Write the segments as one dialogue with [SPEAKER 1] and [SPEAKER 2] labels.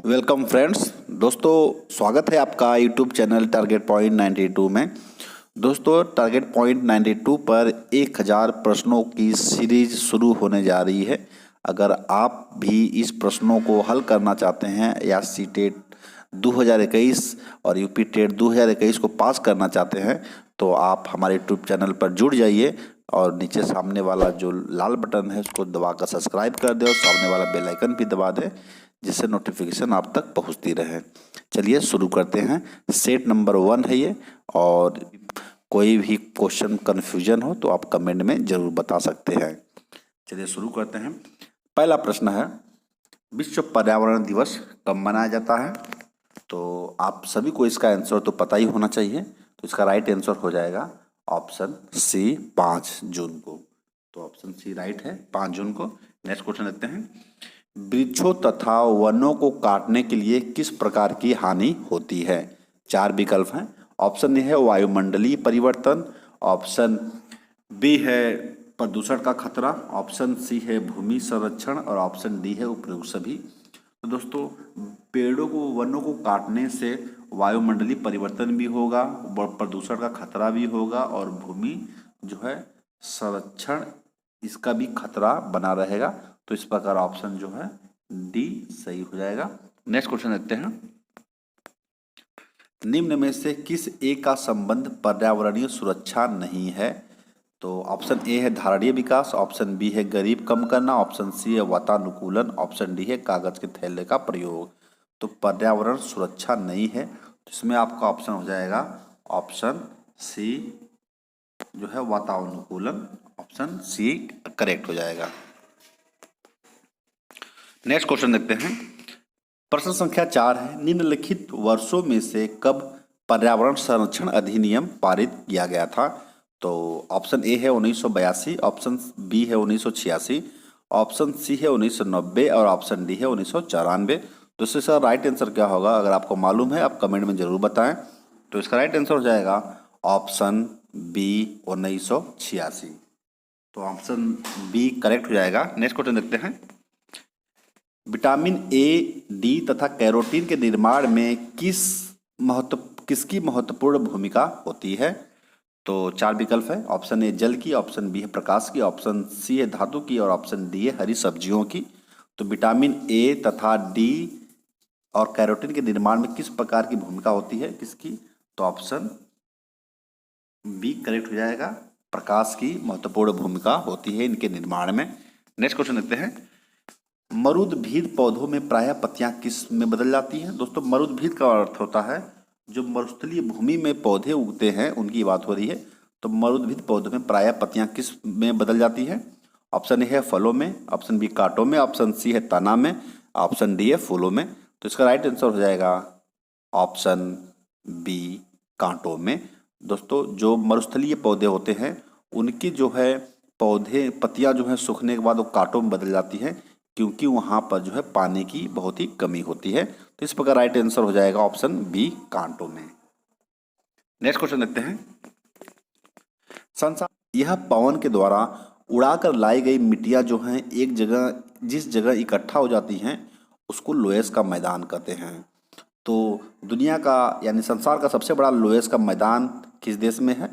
[SPEAKER 1] Welcome friends. दोस्तों स्वागत है आपका यूट्यूब चैनल टारगेट पॉइंट 92 में। दोस्तों टारगेट पॉइंट 92 पर 1000 प्रश्नों की सीरीज शुरू होने जा रही है। अगर आप भी इस प्रश्नों को हल करना चाहते हैं या सीटेट 2021 और यूपी टेट 2021 को पास करना चाहते हैं तो आप हमारे यूट्यूब चैनल पर जुड़ जाइए और नीचे सामने वाला जो लाल बटन है उसको दबाकर सब्सक्राइब कर दें और सामने वाला बेल आइकन भी दबा दें जिससे नोटिफिकेशन आप तक पहुंचती रहे। चलिए शुरू करते हैं। सेट नंबर 1 है ये, और कोई भी क्वेश्चन कन्फ्यूजन हो तो आप कमेंट में ज़रूर बता सकते हैं। चलिए शुरू करते हैं। पहला प्रश्न है, विश्व पर्यावरण दिवस कब मनाया जाता है? तो आप सभी को इसका आंसर तो पता ही होना चाहिए। तो इसका राइट आंसर हो जाएगा ऑप्शन सी 5 जून को। तो ऑप्शन सी राइट है, 5 जून को। नेक्स्ट क्वेश्चन देखते हैं। वृक्षों तथा वनों को काटने के लिए किस प्रकार की हानि होती है? 4 विकल्प हैं। ऑप्शन ए है वायुमंडलीय परिवर्तन, ऑप्शन बी है प्रदूषण का खतरा, ऑप्शन सी है भूमि संरक्षण और ऑप्शन डी है उपरोक्त सभी। तो दोस्तों पेड़ों को वनों को काटने से वायुमंडलीय परिवर्तन भी होगा, प्रदूषण का खतरा भी होगा और भूमि जो है संरक्षण इसका भी खतरा बना रहेगा। तो इस प्रकार ऑप्शन जो है डी सही हो जाएगा। नेक्स्ट क्वेश्चन देखते हैं। निम्न में से किस एक का संबंध पर्यावरणीय सुरक्षा नहीं है? तो ऑप्शन ए है धारणीय विकास, ऑप्शन बी है गरीब कम करना, ऑप्शन सी है वातानुकूलन, ऑप्शन डी है कागज के थैले का प्रयोग। तो पर्यावरण सुरक्षा नहीं है तो इसमें आपका ऑप्शन हो जाएगा ऑप्शन सी जो है वातानुकूलन। ऑप्शन सी करेक्ट हो जाएगा। नेक्स्ट क्वेश्चन देखते हैं। प्रश्न संख्या 4 है, निम्नलिखित वर्षों में से कब पर्यावरण संरक्षण अधिनियम पारित किया गया था? तो ऑप्शन ए है 1982, ऑप्शन बी है 1986, ऑप्शन सी है 1990 और ऑप्शन डी है 1994। तो इसका राइट आंसर क्या होगा? अगर आपको मालूम है आप कमेंट में जरूर बताएं। तो इसका राइट आंसर हो जाएगा ऑप्शन बी 1986। तो ऑप्शन बी करेक्ट हो जाएगा। नेक्स्ट क्वेश्चन देखते हैं। विटामिन ए, डी तथा कैरोटीन के निर्माण में किसकी महत्वपूर्ण भूमिका होती है? तो 4 विकल्प है। ऑप्शन ए जल की, ऑप्शन बी है प्रकाश की, ऑप्शन सी है धातु की और ऑप्शन डी है हरी सब्जियों की। तो विटामिन ए तथा डी और कैरोटीन के निर्माण में किस प्रकार की भूमिका होती है किसकी? तो ऑप्शन बी करेक्ट हो जाएगा, प्रकाश की महत्वपूर्ण भूमिका होती है इनके निर्माण में। नेक्स्ट क्वेश्चन देखते हैं। मरुद्भिद पौधों में प्रायः पत्तियां किस में बदल जाती हैं? दोस्तों मरुद्भिद का अर्थ होता है जो मरुस्थलीय भूमि में पौधे उगते हैं उनकी बात हो रही है। तो मरुद्भिद पौधों में प्रायः पत्तियां किस में बदल जाती है? ऑप्शन ए है फलों में, ऑप्शन बी कांटों में, ऑप्शन सी है तना में, ऑप्शन डी है फूलों में। तो इसका राइट आंसर हो जाएगा ऑप्शन बी कांटों में। दोस्तों जो मरुस्थलीय पौधे होते हैं उनकी जो है पौधे पत्तियां जो है सूखने के बाद वो कांटों में बदल जाती हैं क्योंकि वहाँ पर जो है पानी की बहुत ही कमी होती है। तो इस प्रकार राइट आंसर हो जाएगा ऑप्शन बी कांटों में। नेक्स्ट क्वेश्चन देखते हैं। संसार यह पवन के द्वारा उड़ाकर लाई गई मिट्टियाँ जो हैं एक जगह जिस जगह इकट्ठा हो जाती हैं उसको लोएस का मैदान कहते हैं। तो दुनिया का यानी संसार का सबसे बड़ा लोएस का मैदान किस देश में है?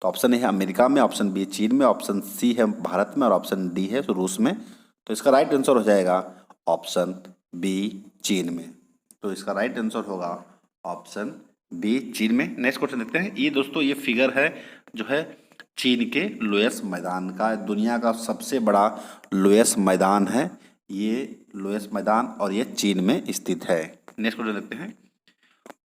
[SPEAKER 1] तो ऑप्शन ए है अमेरिका में, ऑप्शन बी चीन में, ऑप्शन सी है भारत में और ऑप्शन डी है रूस में। तो इसका राइट आंसर हो जाएगा ऑप्शन बी चीन में। तो इसका राइट आंसर होगा ऑप्शन बी चीन में। नेक्स्ट क्वेश्चन देखते हैं। ये दोस्तों ये फिगर है जो है चीन के लोएस मैदान का। दुनिया का सबसे बड़ा लोएस मैदान है ये लोएस मैदान और ये चीन में स्थित है। नेक्स्ट क्वेश्चन देखते हैं।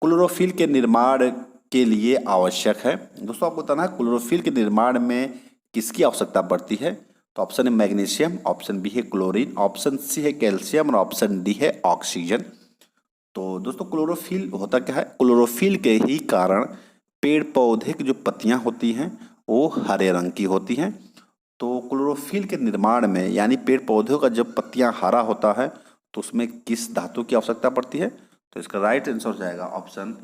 [SPEAKER 1] क्लोरोफिल के निर्माण के लिए आवश्यक है। दोस्तों आपको बताना है क्लोरोफिल के निर्माण में किसकी आवश्यकता पड़ती है? तो ऑप्शन है मैग्नीशियम, ऑप्शन बी है क्लोरीन, ऑप्शन सी है कैल्शियम और ऑप्शन डी है ऑक्सीजन। तो दोस्तों क्लोरोफिल होता क्या है? क्लोरोफिल के ही कारण पेड़ पौधे की जो पत्तियां होती हैं वो हरे रंग की होती हैं। तो क्लोरोफिल के निर्माण में यानी पेड़ पौधों का जब पत्तियां हरा होता है तो उसमें किस धातु की आवश्यकता पड़ती है? तो इसका राइट आंसर हो जाएगा ऑप्शन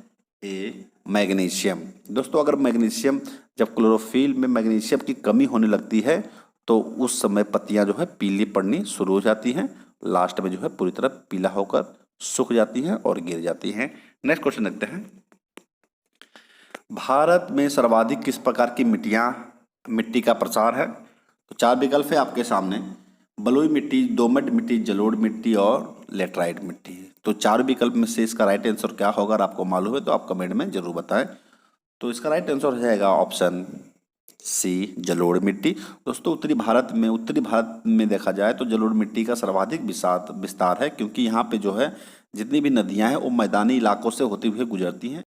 [SPEAKER 1] ए मैग्नीशियम। दोस्तों अगर मैग्नीशियम जब क्लोरोफिल में मैग्नीशियम की कमी होने लगती है तो उस समय पत्तियां जो है पीली पड़नी शुरू हो जाती हैं, लास्ट में जो है पूरी तरह पीला होकर सूख जाती हैं और गिर जाती हैं। नेक्स्ट क्वेश्चन देखते हैं। भारत में सर्वाधिक किस प्रकार की मिट्टी का प्रसार है? तो 4 विकल्प है आपके सामने, बलुई मिट्टी, दोमट मिट्टी, जलोढ़ मिट्टी और लेटराइट मिट्टी। तो 4 विकल्प में से इसका राइट आंसर क्या होगा? अगर आपको मालूम है तो आप कमेंट में जरूर बताएं। तो इसका राइट आंसर हो जाएगा ऑप्शन सी, जलोढ़ मिट्टी। दोस्तों उत्तरी भारत में देखा जाए तो जलोढ़ मिट्टी का सर्वाधिक विस्तार है, क्योंकि यहाँ पे जो है जितनी भी नदियाँ हैं वो मैदानी इलाकों से होती हुई गुजरती हैं।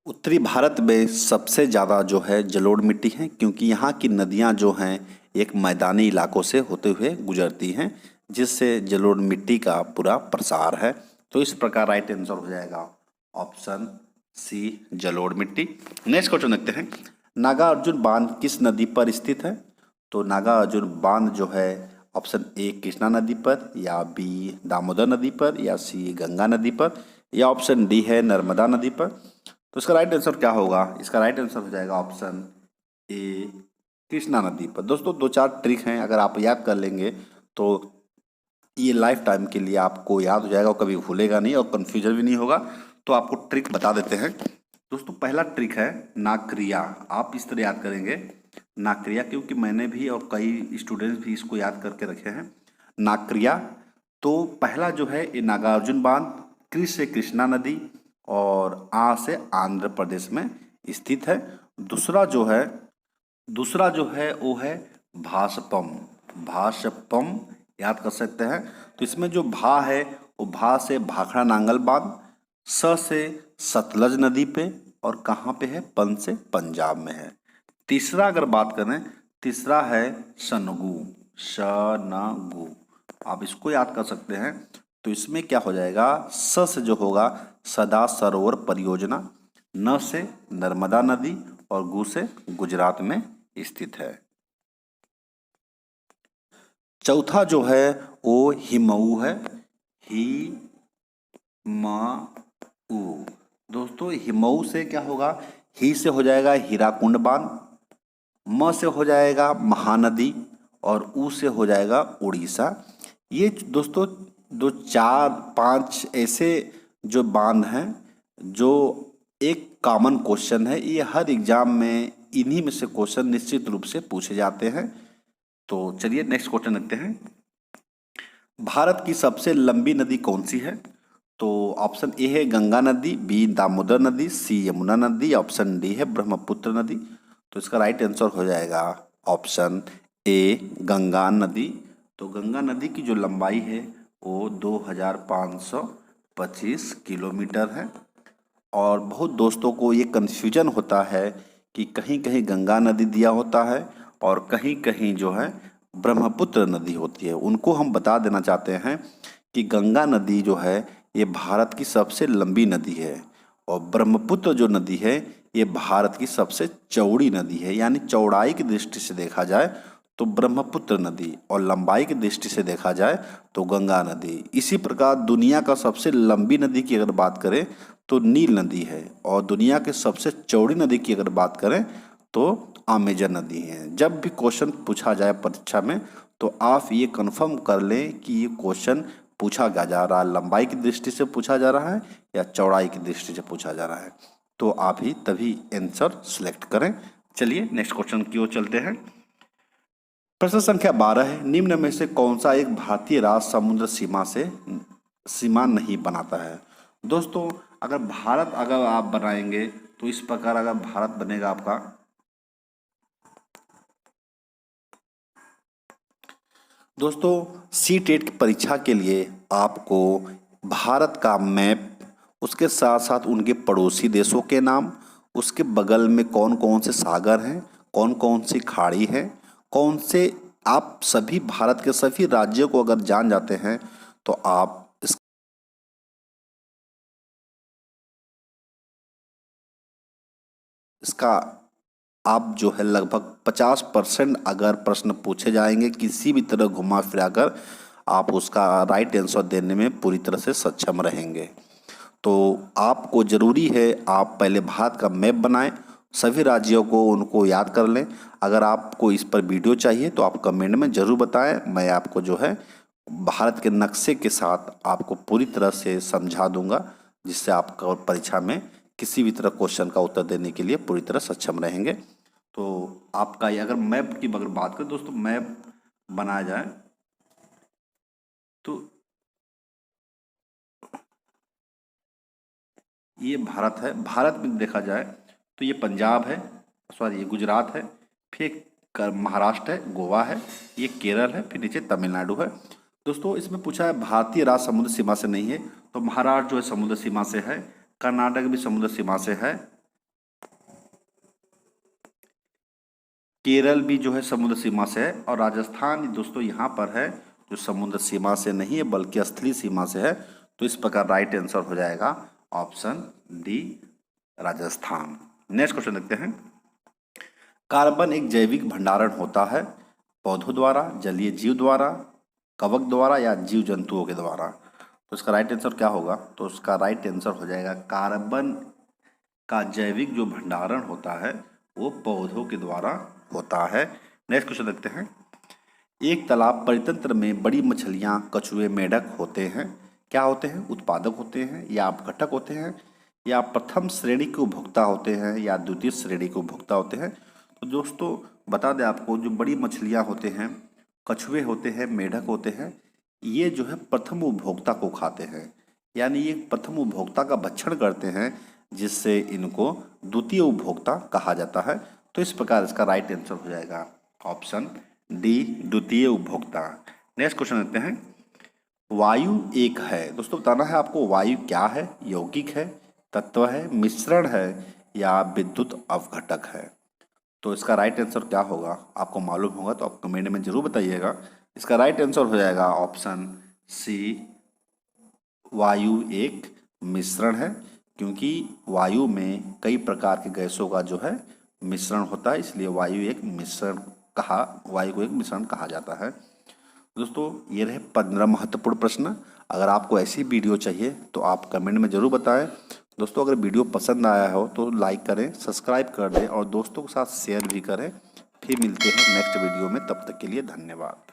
[SPEAKER 1] उत्तरी भारत में सबसे ज़्यादा जो है जलोढ़ मिट्टी है, क्योंकि यहाँ की नदियाँ जो हैं एक मैदानी इलाकों से होते हुए गुजरती हैं, जिससे जलोढ़ मिट्टी का पूरा प्रसार है। तो इस प्रकार राइट आंसर हो जाएगा ऑप्शन सी, जलोढ़ मिट्टी। नेक्स्ट क्वेश्चन देखते हैं। नागार्जुन बांध किस नदी पर स्थित है? तो नागार्जुन बांध जो है ऑप्शन ए, कृष्णा नदी पर, या बी, दामोदर नदी पर, या सी, गंगा नदी पर, या ऑप्शन डी है, नर्मदा नदी पर। तो इसका राइट आंसर क्या होगा? इसका राइट आंसर हो जाएगा ऑप्शन ए, कृष्णा नदी पर। दोस्तों 2-4 ट्रिक हैं, अगर आप याद कर लेंगे तो ये लाइफ टाइम के लिए आपको याद हो जाएगा और कभी भूलेगा नहीं और कन्फ्यूजन भी नहीं होगा। तो आपको ट्रिक बता देते हैं। दोस्तों पहला ट्रिक है नाक्रिया। आप इस तरह याद करेंगे नाक्रिया, क्योंकि मैंने भी और कई स्टूडेंट्स भी इसको याद करके रखे हैं। नाक्रिया, तो पहला जो है ये नागार्जुन बांध, कृ से कृष्णा नदी और आ से आंध्र प्रदेश में स्थित है। दूसरा जो है वो है भासपम याद कर सकते हैं। तो इसमें जो भा है वो भा से भाखड़ा नांगल बांध, स से सतलज नदी पे, और कहाँ पे है? पन से पंजाब में है। तीसरा अगर बात करें, तीसरा है शनगू। आप इसको याद कर सकते हैं। तो इसमें क्या हो जाएगा? स से जो होगा सदा सरोवर परियोजना, न से नर्मदा नदी और गु से गुजरात में स्थित है। चौथा जो है वो हिमऊ है, हिमऊ। दोस्तों हिमऊ से क्या होगा? ही से हो जाएगा हीराकुंड बांध, म से हो जाएगा महानदी और ऊ से हो जाएगा उड़ीसा। ये दोस्तों 2-4-5 ऐसे जो बांध हैं जो एक कॉमन क्वेश्चन है, ये हर एग्जाम में इन्हीं में से क्वेश्चन निश्चित रूप से पूछे जाते हैं। तो चलिए नेक्स्ट क्वेश्चन देखते हैं। भारत की सबसे लंबी नदी कौन सी है? तो ऑप्शन ए है गंगा नदी, बी दामोदर नदी, सी यमुना नदी, ऑप्शन डी है ब्रह्मपुत्र नदी। तो इसका राइट आंसर हो जाएगा ऑप्शन ए, गंगा नदी। तो गंगा नदी की जो लंबाई है वो 2525 किलोमीटर है। और बहुत दोस्तों को ये कन्फ्यूजन होता है कि कहीं कहीं गंगा नदी दिया होता है और कहीं कहीं जो है ब्रह्मपुत्र नदी होती है। उनको हम बता देना चाहते हैं कि गंगा नदी जो है ये भारत की सबसे लंबी नदी है, और ब्रह्मपुत्र जो नदी है ये भारत की सबसे चौड़ी नदी है। यानी चौड़ाई की दृष्टि से देखा जाए तो ब्रह्मपुत्र नदी, और लंबाई की दृष्टि से देखा जाए तो गंगा नदी। इसी प्रकार दुनिया का सबसे लंबी नदी की अगर बात करें तो नील नदी है, और दुनिया के सबसे चौड़ी नदी की अगर बात करें तो अमेजन नदी है। जब भी क्वेश्चन पूछा जाए परीक्षा में तो आप ये कंफर्म कर लें कि ये क्वेश्चन पूछा जा रहा है लंबाई की दृष्टि से पूछा जा रहा है या चौड़ाई की दृष्टि से पूछा जा रहा है। तो आप ही तभी आंसर सिलेक्ट करें। चलिए नेक्स्ट क्वेश्चन की ओर चलते हैं। प्रश्न संख्या 12 है, निम्न में से कौन सा एक भारतीय राज्य समुद्र सीमा नहीं बनाता है? दोस्तों अगर आप बनाएंगे तो इस प्रकार अगर भारत बनेगा आपका, दोस्तों सी-टेट की परीक्षा के लिए आपको भारत का मैप, उसके साथ साथ उनके पड़ोसी देशों के नाम, उसके बगल में कौन कौन से सागर हैं, कौन कौन सी खाड़ी है, कौन से, आप सभी भारत के सभी राज्यों को अगर जान जाते हैं तो आप इसका आप जो है लगभग 50% अगर प्रश्न पूछे जाएंगे किसी भी तरह घुमा फिरा कर, आप उसका राइट आंसर देने में पूरी तरह से सक्षम रहेंगे। तो आपको ज़रूरी है आप पहले भारत का मैप बनाएं, सभी राज्यों को उनको याद कर लें। अगर आपको इस पर वीडियो चाहिए तो आप कमेंट में ज़रूर बताएं, मैं आपको जो है भारत के नक्शे के साथ आपको पूरी तरह से समझा दूंगा, जिससे आप परीक्षा में किसी भी तरह क्वेश्चन का उत्तर देने के लिए पूरी तरह सक्षम रहेंगे। तो आपका ये अगर मैप की अगर बात करें दोस्तों, मैप बनाया जाए तो ये भारत है। भारत में देखा जाए तो ये पंजाब है, सॉरी ये गुजरात है, फिर महाराष्ट्र है, गोवा है, ये केरल है, फिर नीचे तमिलनाडु है। दोस्तों इसमें पूछा है भारतीय राज्य समुद्र सीमा से नहीं है, तो महाराष्ट्र जो है समुद्र सीमा से है, कर्नाटक भी समुद्र सीमा से है, केरल भी जो है समुद्र सीमा से है, और राजस्थान दोस्तों यहाँ पर है जो समुद्र सीमा से नहीं है बल्कि स्थलीय सीमा से है। तो इस प्रकार राइट आंसर हो जाएगा option D, Rajasthan. Next question देखते हैं। कार्बन एक जैविक भंडारण होता है पौधों द्वारा, जलीय जीव द्वारा, कवक द्वारा या जीव जंतुओं के द्वारा। तो इसका राइट आंसर क्या होगा? तो उसका राइट आंसर हो जाएगा कार्बन का जैविक जो भंडारण होता है वो पौधों के द्वारा होता है। नेक्स्ट क्वेश्चन देखते हैं। एक तालाब परितंत्र में बड़ी मछलियां, कछुए, मेढक होते हैं। क्या होते हैं? उत्पादक होते हैं, या अपघटक होते हैं, या प्रथम श्रेणी के उपभोक्ता होते हैं, या द्वितीय श्रेणी के उपभोक्ता होते हैं। तो दोस्तों बता दें आपको, जो बड़ी मछलियां होते हैं, कछुए होते हैं, मेढक होते हैं, ये जो है प्रथम उपभोक्ता को खाते हैं, यानी ये प्रथम उपभोक्ता का भक्षण करते हैं, जिससे इनको द्वितीय उपभोक्ता कहा जाता है। तो इस प्रकार इसका राइट आंसर हो जाएगा ऑप्शन डी, द्वितीय उपभोक्ता। नेक्स्ट क्वेश्चन देखते हैं। वायु एक है। दोस्तों बताना है आपको वायु क्या है, यौगिक है, तत्व है, मिश्रण है, या विद्युत अपघटक है। तो इसका राइट आंसर क्या होगा आपको मालूम होगा तो आप कमेंट में जरूर बताइएगा। इसका राइट आंसर हो जाएगा ऑप्शन सी, वायु एक मिश्रण है, क्योंकि वायु में कई प्रकार के गैसों का जो है मिश्रण होता है, इसलिए वायु को एक मिश्रण कहा जाता है। दोस्तों ये रहे 15 महत्वपूर्ण प्रश्न। अगर आपको ऐसी वीडियो चाहिए तो आप कमेंट में ज़रूर बताएं। दोस्तों अगर वीडियो पसंद आया हो तो लाइक करें, सब्सक्राइब कर दें और दोस्तों के साथ शेयर भी करें। फिर मिलते हैं नेक्स्ट वीडियो में, तब तक के लिए धन्यवाद।